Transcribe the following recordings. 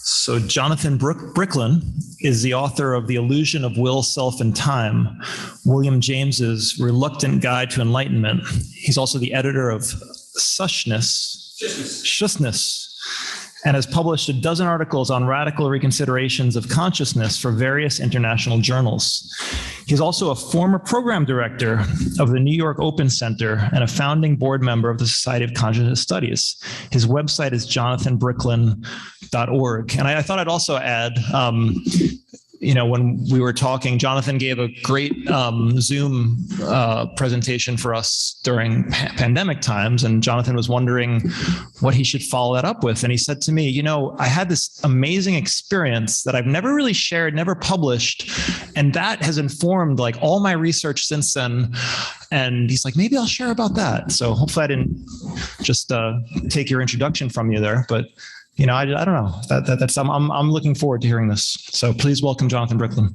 So Jonathan Bricklin is the author of The Illusion of Will, Self, and Time, William James's reluctant guide to enlightenment. He's also the editor of Shushness, and has published a dozen articles on radical reconsiderations of consciousness for various international journals. He's also a former program director of the New York Open Center and a founding board member of the Society of Consciousness Studies. His website is jonathanbricklin.org. And I thought I'd also add, when we were talking, Jonathan gave a great Zoom presentation for us during pandemic times, and Jonathan was wondering what he should follow that up with. And he said to me, I had this amazing experience that I've never really shared, never published, and that has informed like all my research since then. And he's like, maybe I'll share about that. So hopefully I didn't just take your introduction from you there, but I don't know. I'm looking forward to hearing this. So please welcome Jonathan Bricklin.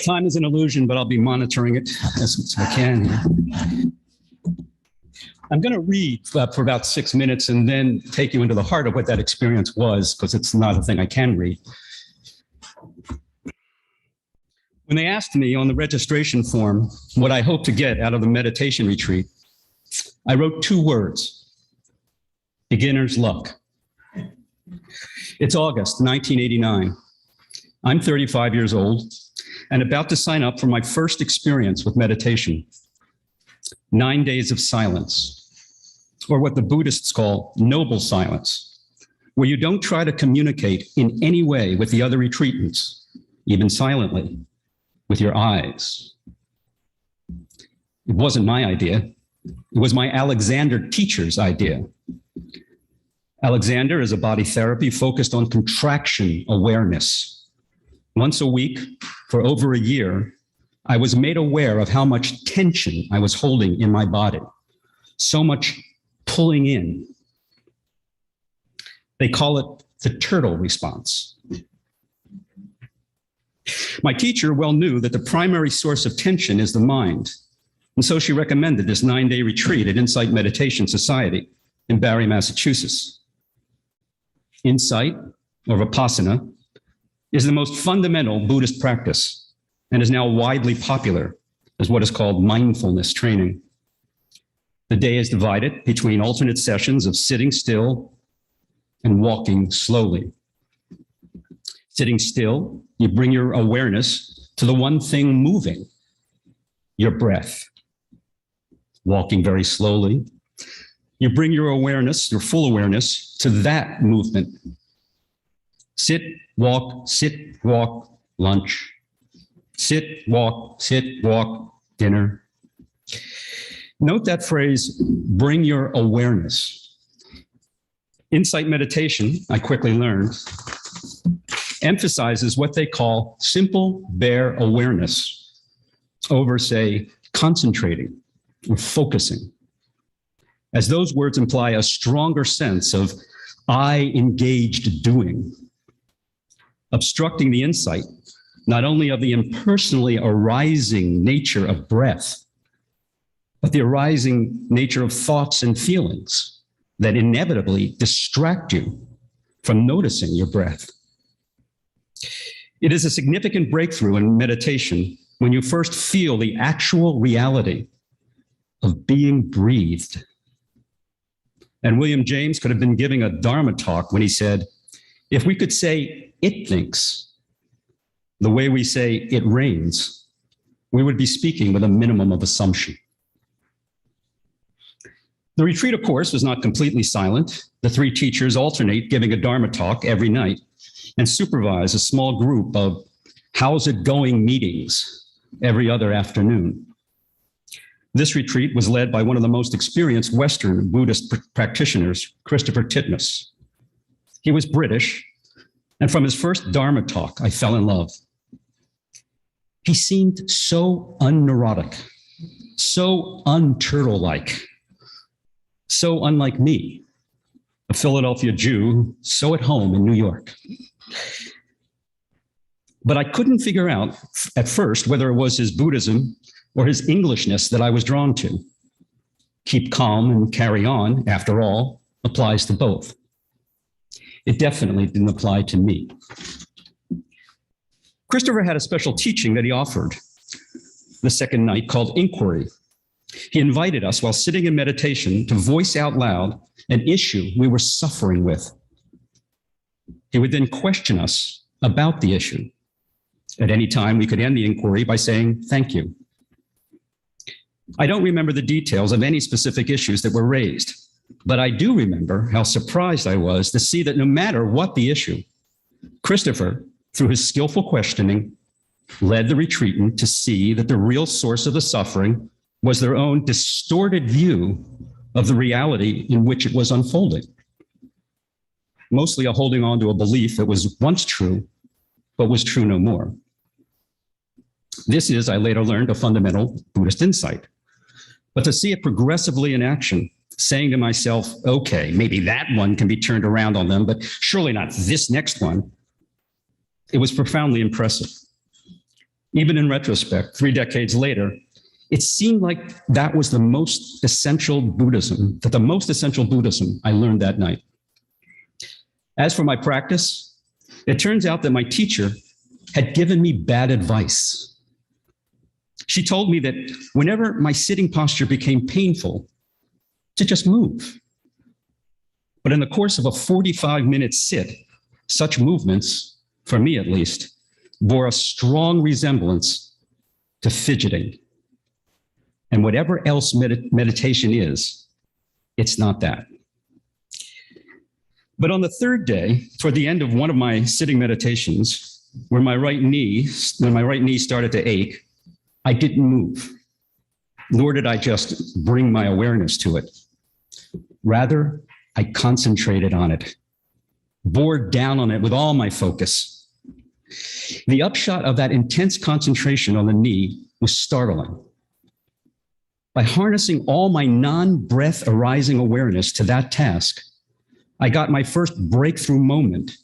Time is an illusion, but I'll be monitoring it as I can. I'm going to read for about 6 minutes and then take you into the heart of what that experience was, because it's not a thing I can read. When they asked me on the registration form what I hope to get out of the meditation retreat, I wrote 2 words: beginner's luck. It's August 1989. I'm 35 years old and about to sign up for my first experience with meditation. 9 days of silence, or what the Buddhists call noble silence, where you don't try to communicate in any way with the other retreatants, even silently, with your eyes. It wasn't my idea. It was my Alexander teacher's idea. Alexander is a body therapy focused on contraction awareness. Once a week for over a year, I was made aware of how much tension I was holding in my body, so much pulling in. They call it the turtle response. My teacher well knew that the primary source of tension is the mind. And so she recommended this 9-day retreat at Insight Meditation Society in Barre, Massachusetts. Insight, or Vipassana, is the most fundamental Buddhist practice and is now widely popular as what is called mindfulness training. The day is divided between alternate sessions of sitting still and walking slowly. Sitting still, you bring your awareness to the one thing moving, your breath. Walking very slowly, you bring your awareness, your full awareness, to that movement. Sit, walk, lunch. Sit, walk, dinner. Note that phrase, bring your awareness. Insight meditation, I quickly learned, emphasizes what they call simple, bare awareness over, say, concentrating or focusing, as those words imply a stronger sense of I engaged doing, obstructing the insight not only of the impersonally arising nature of breath, but the arising nature of thoughts and feelings that inevitably distract you from noticing your breath. It is a significant breakthrough in meditation when you first feel the actual reality of being breathed. And William James could have been giving a Dharma talk when he said, if we could say it thinks the way we say it rains, we would be speaking with a minimum of assumption. The retreat, of course, was not completely silent. The 3 teachers alternate giving a Dharma talk every night and supervise a small group of how's it going meetings every other afternoon. This retreat was led by one of the most experienced Western Buddhist practitioners, Christopher Titmuss. He was British, and from his first Dharma talk, I fell in love. He seemed so unneurotic, so un-turtle-like, so unlike me, a Philadelphia Jew, so at home in New York. But I couldn't figure out at first whether it was his Buddhism or his Englishness that I was drawn to. keep calm and carry on, after all, applies to both. It definitely didn't apply to me. Christopher had a special teaching that he offered the second night called Inquiry. He invited us while sitting in meditation to voice out loud an issue we were suffering with. He would then question us about the issue. At any time, we could end the inquiry by saying, "Thank you." I don't remember the details of any specific issues that were raised, but I do remember how surprised I was to see that no matter what the issue, Christopher, through his skillful questioning, led the retreatant to see that the real source of the suffering was their own distorted view of the reality in which it was unfolding. Mostly a holding on to a belief that was once true, but was true no more. This is, I later learned, a fundamental Buddhist insight. But to see it progressively in action, saying to myself, okay, maybe that one can be turned around on them, but surely not this next one, it was profoundly impressive. Even in retrospect, 3 decades later, it seemed like that was the most essential Buddhism I learned that night. As for my practice, it turns out that my teacher had given me bad advice. She told me that whenever my sitting posture became painful, to just move. But in the course of a 45-minute sit, such movements, for me at least, bore a strong resemblance to fidgeting. And whatever else meditation is, it's not that. But on the third day, toward the end of one of my sitting meditations, when my right knee started to ache, I didn't move, nor did I just bring my awareness to it. Rather, I concentrated on it, bore down on it with all my focus. The upshot of that intense concentration on the knee was startling. By harnessing all my non-breath arising awareness to that task, I got my first breakthrough moment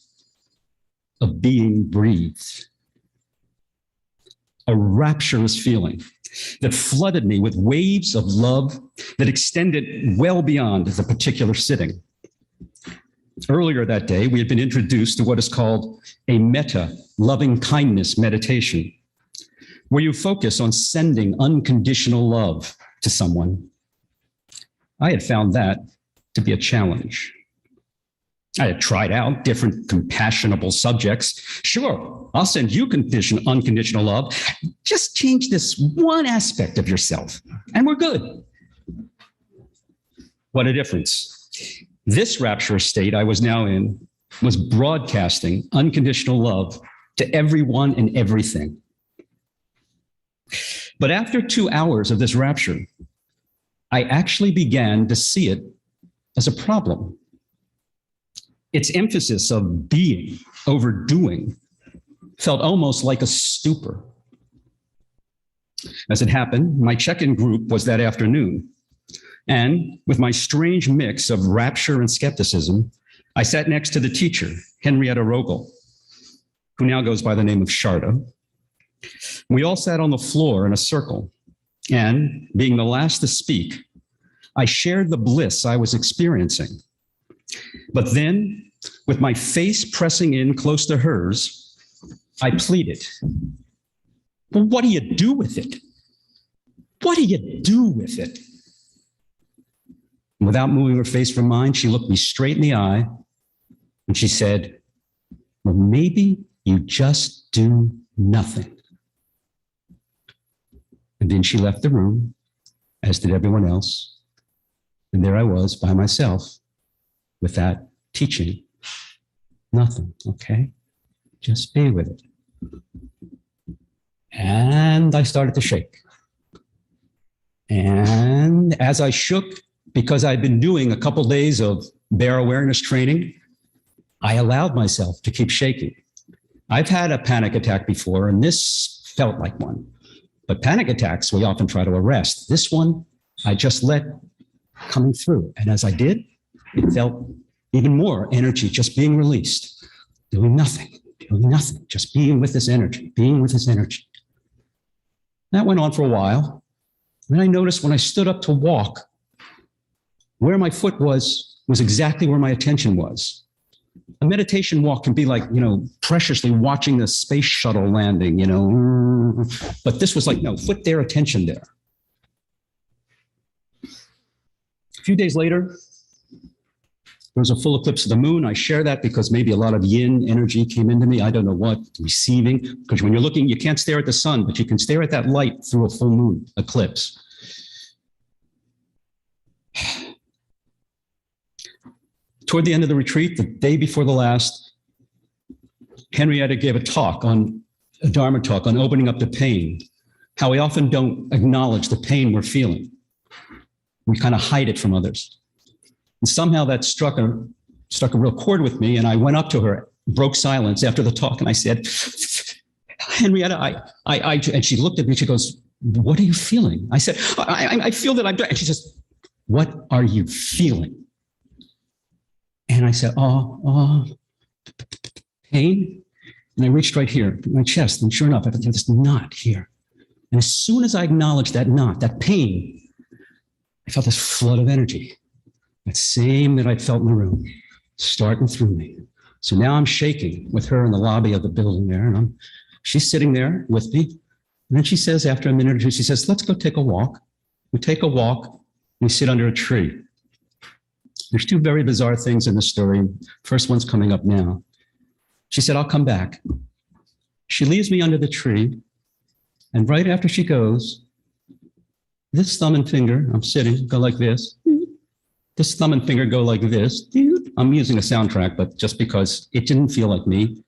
of being breathed. A rapturous feeling that flooded me with waves of love that extended well beyond the particular sitting. Earlier that day, we had been introduced to what is called a metta, loving kindness meditation, where you focus on sending unconditional love to someone. I had found that to be a challenge. I had tried out different compassionable subjects. Sure, I'll send you unconditional love. Just change this one aspect of yourself, and we're good. What a difference. This rapturous state I was now in was broadcasting unconditional love to everyone and everything. But after 2 hours of this rapture, I actually began to see it as a problem. Its emphasis of being over doing felt almost like a stupor. As it happened, my check-in group was that afternoon. And with my strange mix of rapture and skepticism, I sat next to the teacher, Henrietta Rogel, who now goes by the name of Sharda. We all sat on the floor in a circle, and being the last to speak, I shared the bliss I was experiencing. But then, with my face pressing in close to hers, I pleaded, "Well, what do you do with it? What do you do with it?" And without moving her face from mine, she looked me straight in the eye, and she said, "Well, maybe you just do nothing." And then she left the room, as did everyone else. And there I was by myself with that teaching. Nothing, okay? Just be with it. And I started to shake. And as I shook, because I'd been doing a couple days of bare awareness training, I allowed myself to keep shaking. I've had a panic attack before, and this felt like one. But panic attacks, we often try to arrest. This one, I just let coming through. And as I did, it felt even more energy just being released, doing nothing, just being with this energy, That went on for a while. And I noticed when I stood up to walk, Where my foot was exactly where my attention was. A meditation walk can be like, preciously watching the space shuttle landing, but this was like, no, foot there, attention there. A few days later, there was a full eclipse of the moon. I share that because maybe a lot of yin energy came into me. I don't know what, receiving, because when you're looking, you can't stare at the sun, but you can stare at that light through a full moon eclipse. Toward the end of the retreat, the day before the last, Henrietta gave a Dharma talk on opening up to pain, how we often don't acknowledge the pain we're feeling. We kind of hide it from others. And somehow that struck a real chord with me, and I went up to her, broke silence after the talk, and I said, Henrietta, and she looked at me, she goes, what are you feeling? I said, I feel that I'm doing, and she says, what are you feeling? And I said, pain. And I reached right here, my chest, and sure enough, I felt this knot here. And as soon as I acknowledged that knot, that pain, I felt this flood of energy, that same that I felt in the room, starting through me. So now I'm shaking with her in the lobby of the building there, and she's sitting there with me. And then she says, after a minute or two, she says, let's go take a walk. We take a walk, we sit under a tree. There's two very bizarre things in the story. First one's coming up now. She said, I'll come back. She leaves me under the tree. And right after she goes, this thumb and finger, I'm sitting, go like this. This thumb and finger go like this. I'm using a soundtrack, but just because it didn't feel like me.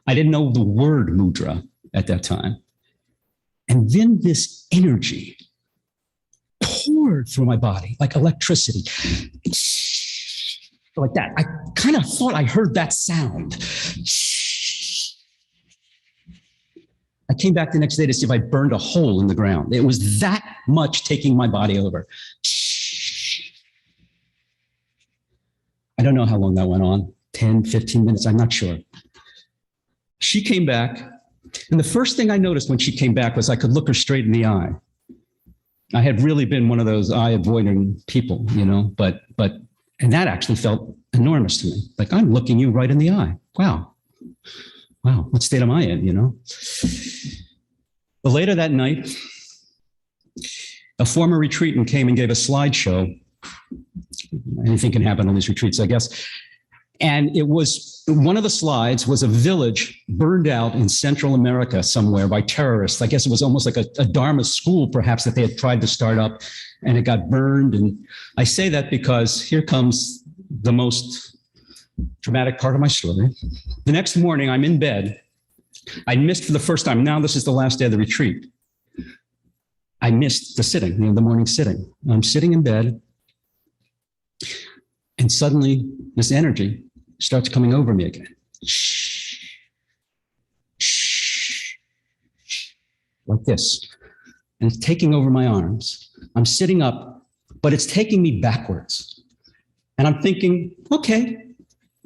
I didn't know the word mudra at that time. And then this energy poured through my body like electricity. Like that. I kind of thought I heard that sound. I came back the next day to see if I burned a hole in the ground. It was that much taking my body over. I don't know how long that went on, 10, 15 minutes, I'm not sure. She came back, and the first thing I noticed when she came back was I could look her straight in the eye. I had really been one of those eye-avoiding people, and that actually felt enormous to me. Like, I'm looking you right in the eye. Wow, what state am I in, But later that night, a former retreatant came and gave a slideshow. Anything can happen on these retreats, I guess. And it was, one of the slides was a village burned out in Central America somewhere by terrorists. I guess it was almost like a Dharma school, perhaps, that they had tried to start up, and it got burned. And I say that because here comes the most dramatic part of my story. The next morning, I'm in bed. I missed for the first time. Now this is the last day of the retreat. I missed the sitting, the morning sitting. I'm sitting in bed, and suddenly this energy starts coming over me again. Like this. And it's taking over my arms. I'm sitting up, but it's taking me backwards. And I'm thinking, okay,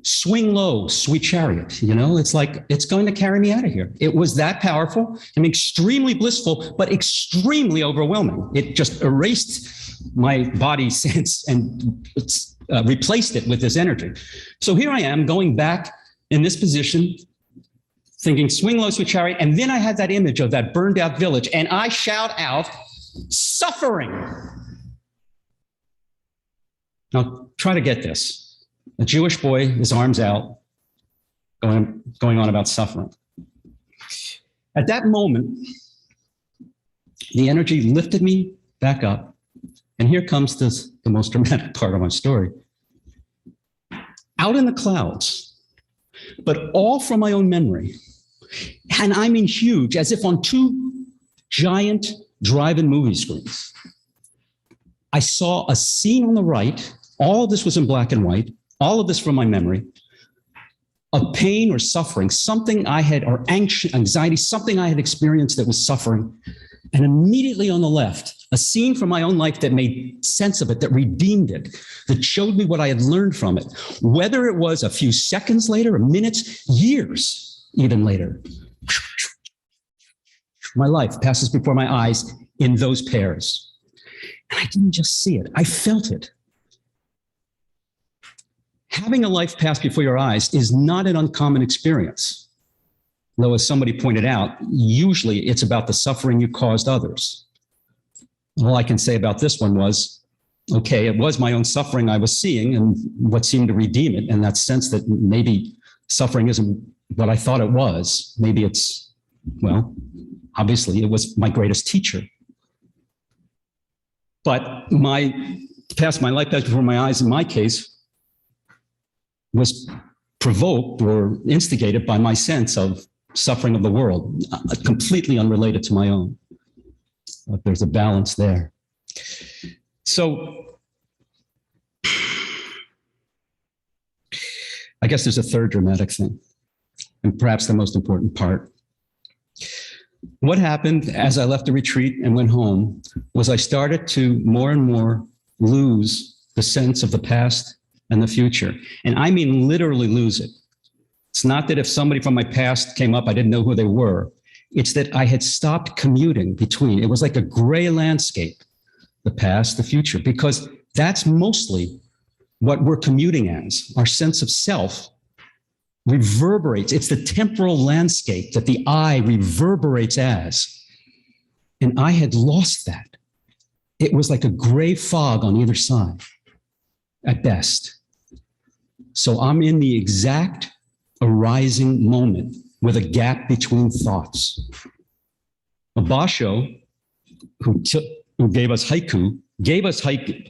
swing low, sweet chariot. It's like, it's going to carry me out of here. It was that powerful and extremely blissful, but extremely overwhelming. It just erased my body sense and replaced it with this energy. So here I am going back in this position, thinking swing low, sweet chariot. And then I had that image of that burned out village, and I shout out, suffering. Now try to get this. A Jewish boy, his arms out, going on about suffering. At that moment, the energy lifted me back up. And here comes the most dramatic part of my story. Out in the clouds, but all from my own memory. And I mean huge, as if on two giant drive-in movie screens. I saw a scene on the right. All of this was in black and white. All of this from my memory. Of pain or suffering, something I had, or anxiety, something I had experienced that was suffering. And immediately on the left, a scene from my own life that made sense of it, that redeemed it, that showed me what I had learned from it. Whether it was a few seconds later, or minutes, years even later. My life passes before my eyes in those pairs. And I didn't just see it, I felt it. having a life pass before your eyes is not an uncommon experience. Though, as somebody pointed out, usually it's about the suffering you caused others. All I can say about this one was, okay, it was my own suffering I was seeing and what seemed to redeem it, in that sense that maybe suffering isn't what I thought it was. Maybe it's, well, obviously it was my greatest teacher. But my life pass before my eyes in my case was provoked or instigated by my sense of suffering of the world, completely unrelated to my own. But there's a balance there. So I guess there's a third dramatic thing, and perhaps the most important part. What happened as I left the retreat and went home was I started to more and more lose the sense of the past and the future. And I mean literally lose it. It's not that if somebody from my past came up, I didn't know who they were. It's that I had stopped commuting between. It was like a gray landscape, the past, the future, because that's mostly what we're commuting as. Our sense of self reverberates. It's the temporal landscape that the I reverberates as. And I had lost that. It was like a gray fog on either side, at best. So I'm in the exact arising moment with a gap between thoughts. A basho, who gave us haiku,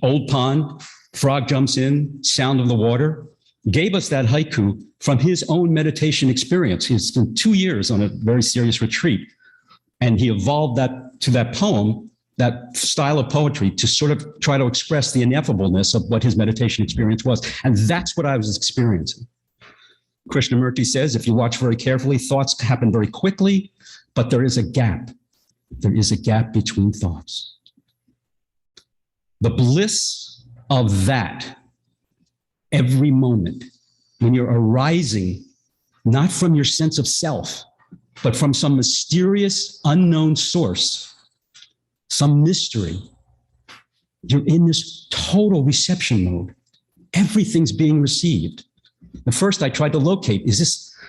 Old Pond, frog jumps in, sound of the water, gave us that haiku from his own meditation experience. He's spent 2 years on a very serious retreat, and he evolved that to that poem, that style of poetry, to sort of try to express the ineffableness of what his meditation experience was. And that's what I was experiencing. Krishnamurti says, if you watch very carefully, thoughts happen very quickly, but there is a gap. There is a gap between thoughts. The bliss of that, every moment, when you're arising, not from your sense of self, but from some mysterious, unknown source, some mystery, you're in this total reception mode. Everything's being received. At first, I tried to locate,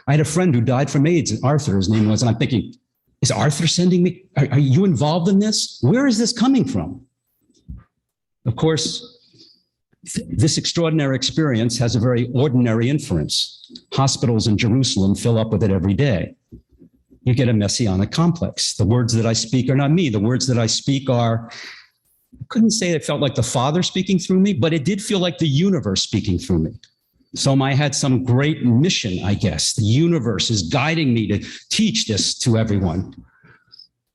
I had a friend who died from AIDS, and Arthur, his name was, and I'm thinking, is Arthur sending me? Are you involved in this? Where is this coming from? Of course, this extraordinary experience has a very ordinary inference. Hospitals in Jerusalem fill up with it every day. You get a messianic complex. The words that I speak are not me. The words that I speak are, I couldn't say it felt like the Father speaking through me, but it did feel like the universe speaking through me. So I had some great mission, I guess. The universe is guiding me to teach this to everyone.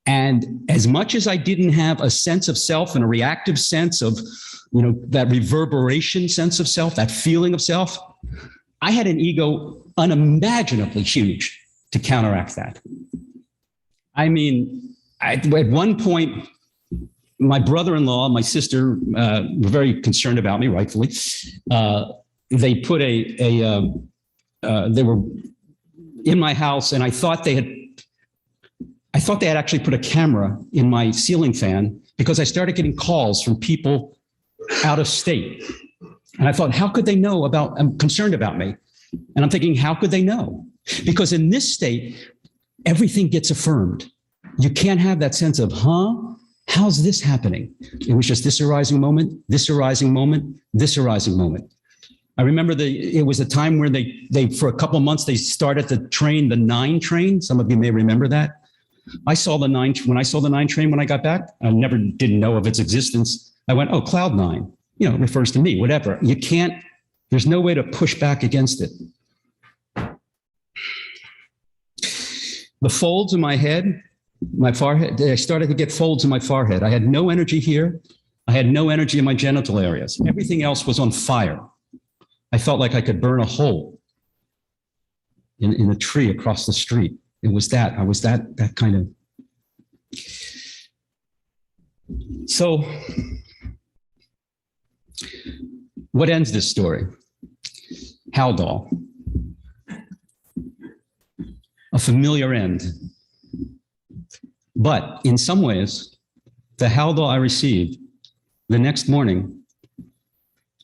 And as much as I didn't have a sense of self and a reactive sense of, that reverberation sense of self, that feeling of self, I had an ego unimaginably huge to counteract that. I mean, at one point, my brother-in-law, my sister were very concerned about me, rightfully. They put they were in my house, and I thought they had actually put a camera in my ceiling fan, because I started getting calls from people out of state. And I thought, how could they know I'm concerned about me? And I'm thinking, how could they know? Because in this state, everything gets affirmed. You can't have that sense of, how's this happening? It was just this arising moment, this arising moment, this arising moment. I remember it was a time where they for a couple of months, they started the 9 train. Some of you may remember that. When I saw the 9 train when I got back, I didn't know of its existence. I went, oh, Cloud 9, it refers to me, whatever. There's no way to push back against it. The folds in my head, my forehead, I started to get folds in my forehead. I had no energy here. I had no energy in my genital areas. Everything else was on fire. I felt like I could burn a hole in a tree across the street. I was that kind of. So what ends this story? Haldol. A familiar end. But in some ways, the Haldol I received the next morning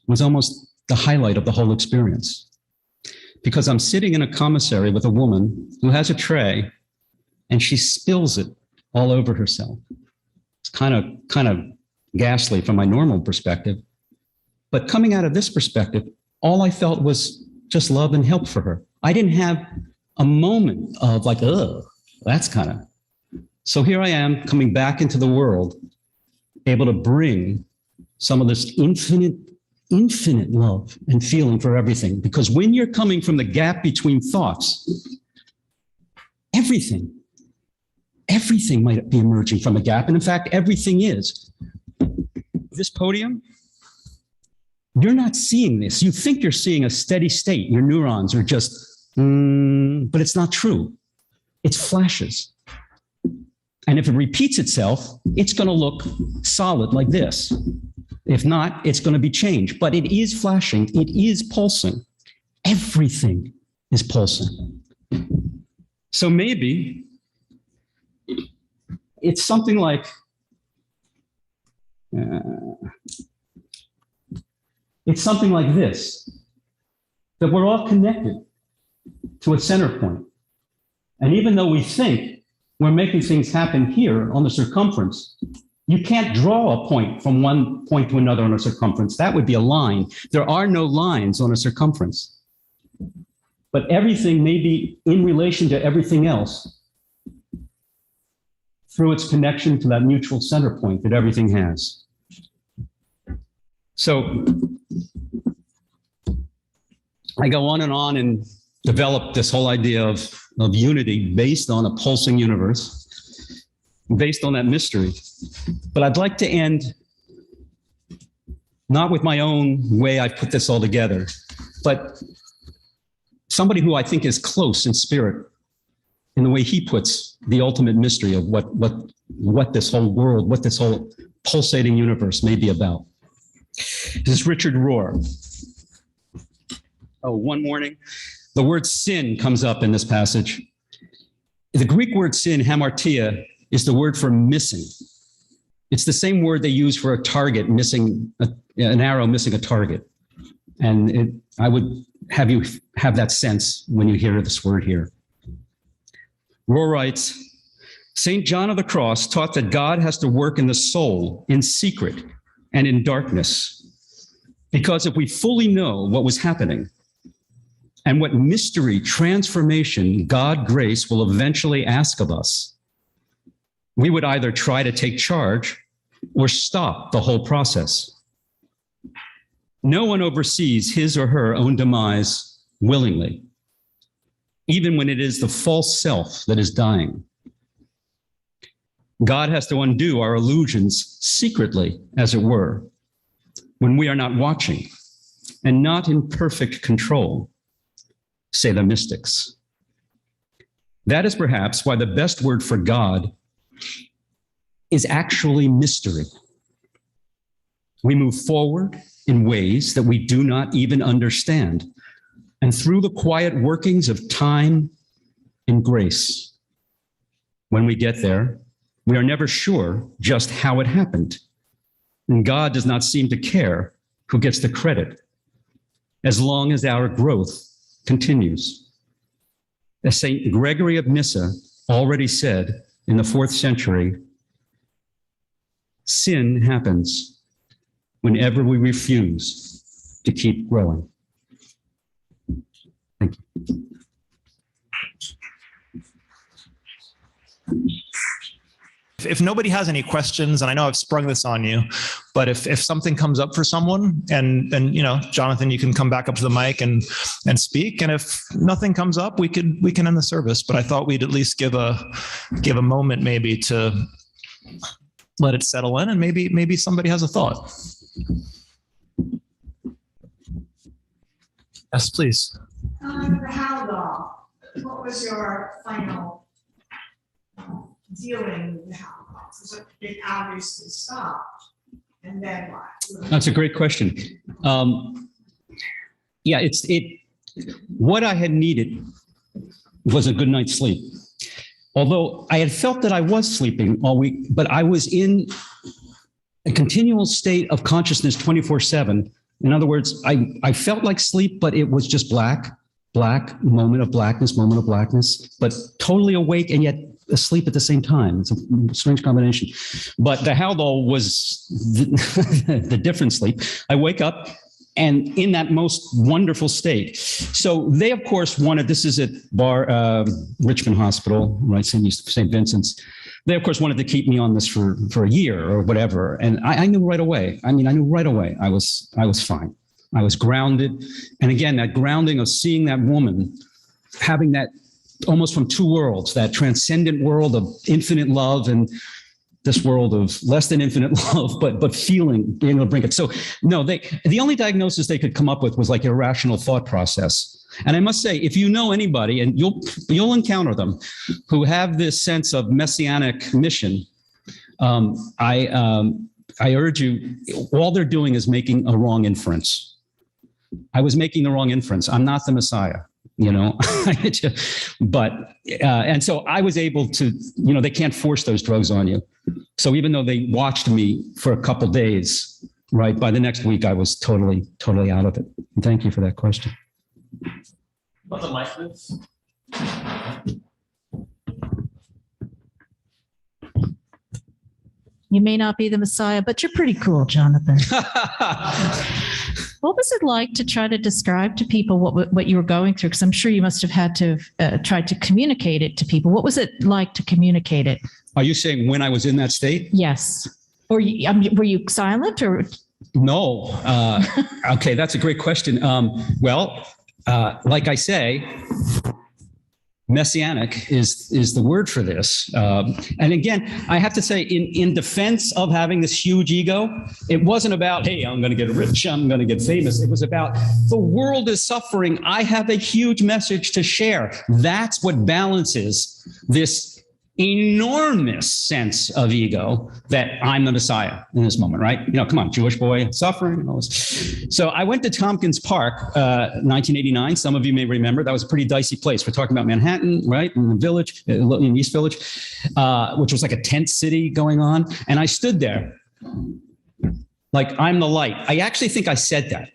was almost the highlight of the whole experience. Because I'm sitting in a commissary with a woman who has a tray and she spills it all over herself. It's kind of ghastly from my normal perspective. But coming out of this perspective, all I felt was just love and help for her. I didn't have a moment of like, oh, that's kind of. So here I am coming back into the world, able to bring some of this infinite love and feeling for everything. Because when you're coming from the gap between thoughts, everything might be emerging from a gap. And in fact, everything is. This podium, you're not seeing this. You think you're seeing a steady state. Your neurons are just, but it's not true. It's flashes. And if it repeats itself, it's going to look solid like this. If not, it's going to be changed. But it is flashing. It is pulsing. Everything is pulsing. So maybe it's something like, it's something like this, that we're all connected to a center point. And even though we think we're making things happen here on the circumference, you can't draw a point from one point to another on a circumference. That would be a line. There are no lines on a circumference. But everything may be in relation to everything else through its connection to that mutual center point that everything has. So I go on and develop this whole idea of unity based on a pulsing universe, based on that mystery. But I'd like to end not with my own way I put this all together, but somebody who I think is close in spirit in the way he puts the ultimate mystery of what this whole world, what this whole pulsating universe may be about. This is Richard Rohr. Oh, one morning, the word sin comes up in this passage. The Greek word sin, hamartia, is the word for missing. It's the same word they use for a target missing, an arrow missing a target. And I would have you have that sense when you hear this word here. Rohr writes, St. John of the Cross taught that God has to work in the soul in secret and in darkness. Because if we fully know what was happening and what mystery, transformation, God grace will eventually ask of us, we would either try to take charge or stop the whole process. No one oversees his or her own demise willingly, even when it is the false self that is dying. God has to undo our illusions secretly, as it were, when we are not watching and not in perfect control, say the mystics. That is perhaps why the best word for God is actually mystery. We move forward in ways that we do not even understand, and through the quiet workings of time and grace. When we get there, we are never sure just how it happened. And God does not seem to care who gets the credit, as long as our growth continues. As St. Gregory of Nyssa already said in the 4th century, sin happens whenever we refuse to keep growing. Thank you. If nobody has any questions, and I know I've sprung this on you, but if something comes up for someone, and you know, Jonathan, you can come back up to the mic and speak. And if nothing comes up, we can end the service. But I thought we'd at least give a moment maybe to let it settle in, and maybe somebody has a thought. Yes, please. The Haldol, what was your final dealing with the Haldol? So it obviously stopped, and then what? That's a great question. What I had needed was a good night's sleep. Although I had felt that I was sleeping all week, but I was in a continual state of consciousness 24/7 In other words, I felt like sleep, but it was just black, moment of blackness, but totally awake and yet asleep at the same time. It's a strange combination. But the Haldol was the different sleep. I wake up and in that most wonderful state. So they, of course, wanted, this is at Richmond Hospital, right, St. Vincent's. They, of course, wanted to keep me on this for a year or whatever. And I knew right away. I knew right away I was fine. I was grounded. And again, that grounding of seeing that woman, having that almost from two worlds, that transcendent world of infinite love and this world of less than infinite love, but feeling, being able to bring it. So no, the only diagnosis they could come up with was like irrational thought process. And I must say, if you know anybody, and you'll encounter them, who have this sense of messianic mission, I urge you, all they're doing is making a wrong inference. I was making the wrong inference. I'm not the Messiah, but, and so I was able to, they can't force those drugs on you. So even though they watched me for a couple of days, right, by the next week, I was totally out of it. And thank you for that question. What's the likeness? You may not be the Messiah, but you're pretty cool, Jonathan. What was it like to try to describe to people what you were going through? Because I'm sure you must have had to try to communicate it to people. What was it like to communicate it? Are you saying when I was in that state? Yes. Or were you silent or? No. Okay, that's a great question. Like I say, messianic is the word for this. And again, I have to say, in defense of having this huge ego, it wasn't about, hey, I'm going to get rich, I'm going to get famous. It was about the world is suffering. I have a huge message to share. That's what balances this enormous sense of ego that I'm the Messiah in this moment, right? Come on, Jewish boy suffering and all this. So I went to Tompkins Park, 1989. Some of you may remember that was a pretty dicey place. We're talking about Manhattan, right? In the village, in East Village, which was like a tent city going on. And I stood there like I'm the light. I actually think I said that.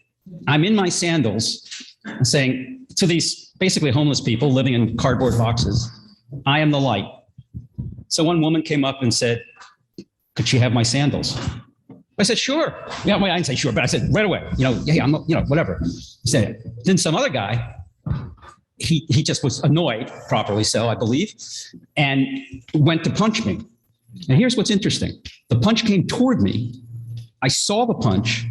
I'm in my sandals saying to these basically homeless people living in cardboard boxes, I am the light. So one woman came up and said, could she have my sandals? I said, sure. Yeah, well, I didn't say sure, but I said right away, hey, I'm, whatever. Said, then some other guy, he just was annoyed, properly so, I believe, and went to punch me. And here's what's interesting. The punch came toward me. I saw the punch,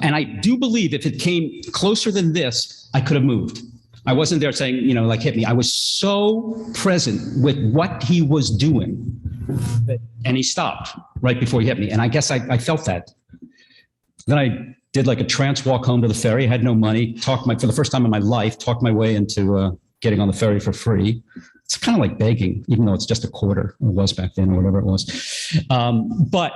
and I do believe if it came closer than this, I could have moved. I wasn't there saying, like hit me. I was so present with what he was doing and he stopped right before he hit me. And I guess I felt that. Then I did like a trance walk home to the ferry. I had no money, for the first time in my life, talked my way into getting on the ferry for free. It's kind of like begging, even though it's just a quarter, or it was back then, or whatever it was. But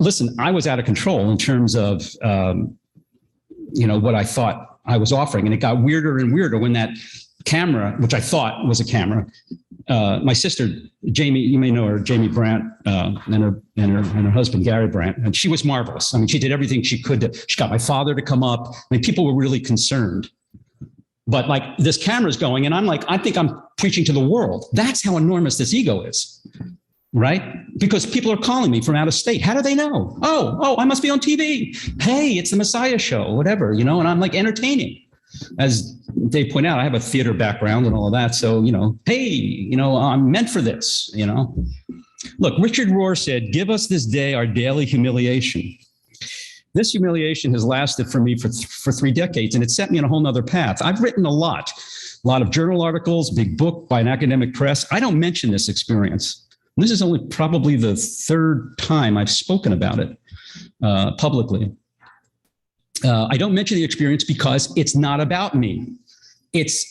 listen, I was out of control in terms of, what I thought I was offering. And it got weirder and weirder when that camera, which I thought was a camera, my sister, Jamie, you may know her, Jamie Brandt, and her husband, Gary Brandt, and she was marvelous. I mean, she did everything she could. She got my father to come up. I mean, people were really concerned. But like this camera's going and I'm like, I think I'm preaching to the world. That's how enormous this ego is, right? Because people are calling me from out of state. How do they know? Oh, I must be on TV. Hey, it's the Messiah show, whatever, and I'm like entertaining. As they point out, I have a theater background and all of that. So, hey, I'm meant for this, Look, Richard Rohr said, give us this day our daily humiliation. This humiliation has lasted for me for 3 decades, and it set me on a whole nother path. I've written a lot of journal articles, big book by an academic press. I don't mention this experience. This is only probably the 3rd time I've spoken about it publicly. I don't mention the experience because it's not about me. It's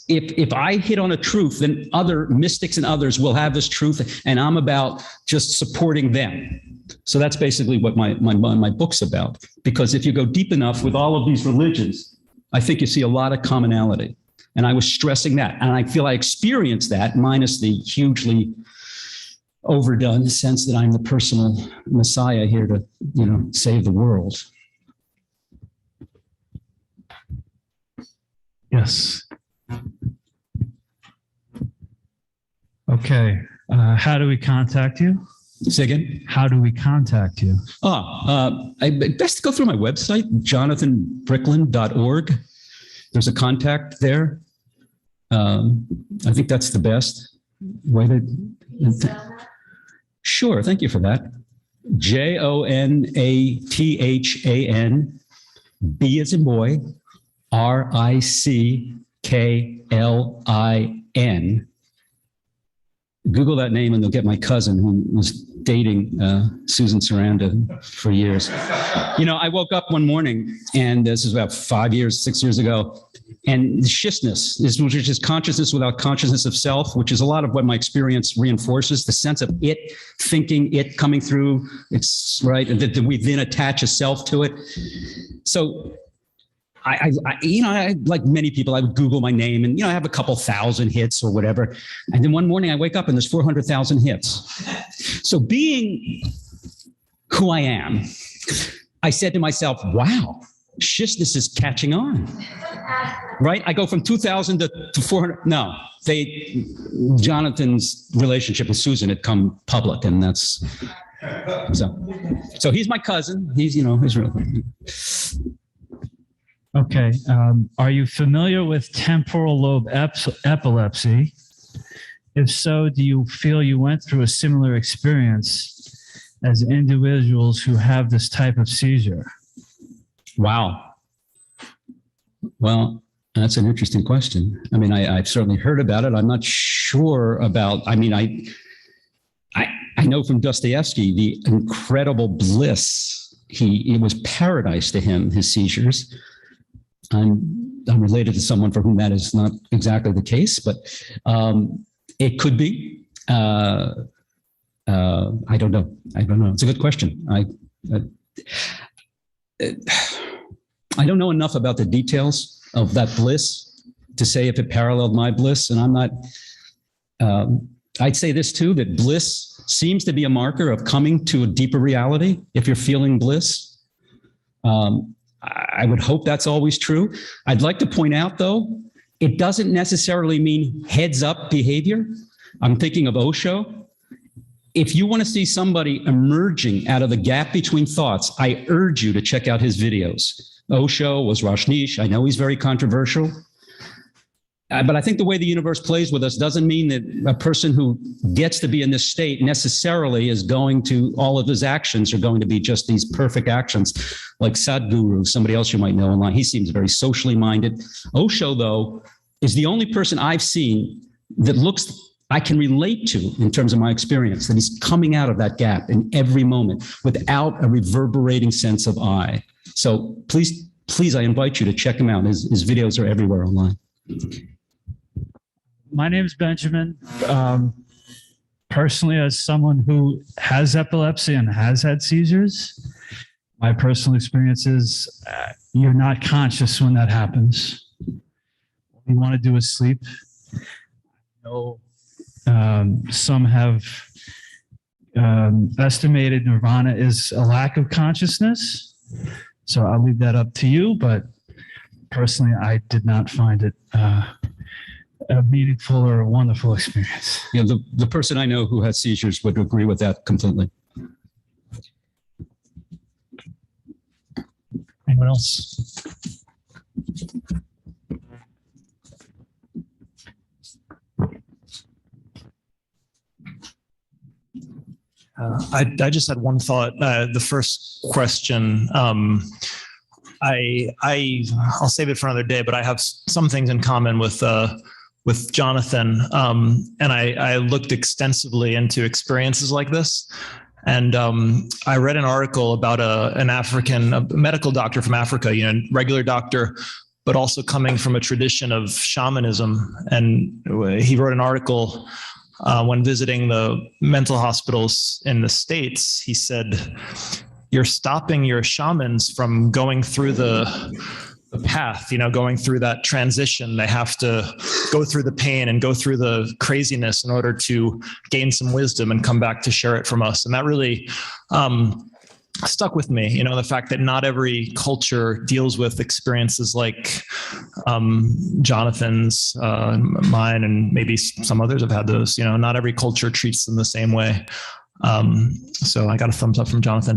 if I hit on a truth, then other mystics and others will have this truth, and I'm about just supporting them. So that's basically what my book's about. Because if you go deep enough with all of these religions, I think you see a lot of commonality. And I was stressing that, and I feel I experienced that, minus the hugely overdone sense that I'm the personal Messiah here to, save the world. Yes. Okay. How do we contact you? Say again? How do we contact you? Best to go through my website, jonathanbricklin.org. There's a contact there. I think that's the best way to. Sure, thank you for that. JONATHAN, B as in boy, RICKLIN. Google that name and you'll get my cousin who was dating Susan Sarandon for years. You know, I woke up one morning, and this is about 6 years ago, and shishness, which is consciousness without consciousness of self, which is a lot of what my experience reinforces, the sense of it, thinking, it coming through, it's right, and that we then attach a self to it. So I like many people, I would Google my name and, I have a couple thousand hits or whatever. And then one morning I wake up and there's 400,000 hits. So being who I am, I said to myself, wow, shishness is catching on, right? I go from 2,000 to 400. No, Jonathan's relationship with Susan had come public, and that's, so he's my cousin. He's, he's real. Okay. Are you familiar with temporal lobe epilepsy? If so, do you feel you went through a similar experience as individuals who have this type of seizure? Wow. Well, that's an interesting question. I mean, I've certainly heard about it. I'm not sure about, I know from Dostoevsky, the incredible bliss. It was paradise to him, his seizures. I'm related to someone for whom that is not exactly the case, but it could be. I don't know. It's a good question. I don't know enough about the details of that bliss to say if it paralleled my bliss, and I'm not. I'd say this too, that bliss seems to be a marker of coming to a deeper reality. If you're feeling bliss. I would hope that's always true. I'd like to point out, though, it doesn't necessarily mean heads up behavior. I'm thinking of Osho. If you want to see somebody emerging out of the gap between thoughts, I urge you to check out his videos. Osho was Rajneesh. I know he's very controversial. But I think the way the universe plays with us doesn't mean that a person who gets to be in this state necessarily is going to, all of his actions are going to be just these perfect actions, like Sadhguru, somebody else you might know online. He seems very socially minded. Osho, though, is the only person I've seen that I can relate to in terms of my experience, that he's coming out of that gap in every moment without a reverberating sense of I. So please, I invite you to check him out. His videos are everywhere online. My name is Benjamin. Personally, as someone who has epilepsy and has had seizures, my personal experience is you're not conscious when that happens. What you want to do is sleep. Some have estimated nirvana is a lack of consciousness. So I'll leave that up to you. But personally, I did not find it a meaningful or a wonderful experience. Yeah, the person I know who has seizures would agree with that completely. Anyone else? I just had one thought. The first question, I'll save it for another day, but I have some things in common with Jonathan. And I looked extensively into experiences like this. And I read an article about a medical doctor from Africa, regular doctor, but also coming from a tradition of shamanism. And he wrote an article when visiting the mental hospitals in the States. He said, you're stopping your shamans from going through the path, going through that transition. They have to go through the pain and go through the craziness in order to gain some wisdom and come back to share it from us. And that really stuck with me, the fact that not every culture deals with experiences like Jonathan's, mine, and maybe some others have had those. Not every culture treats them the same way. So I got a thumbs up from Jonathan.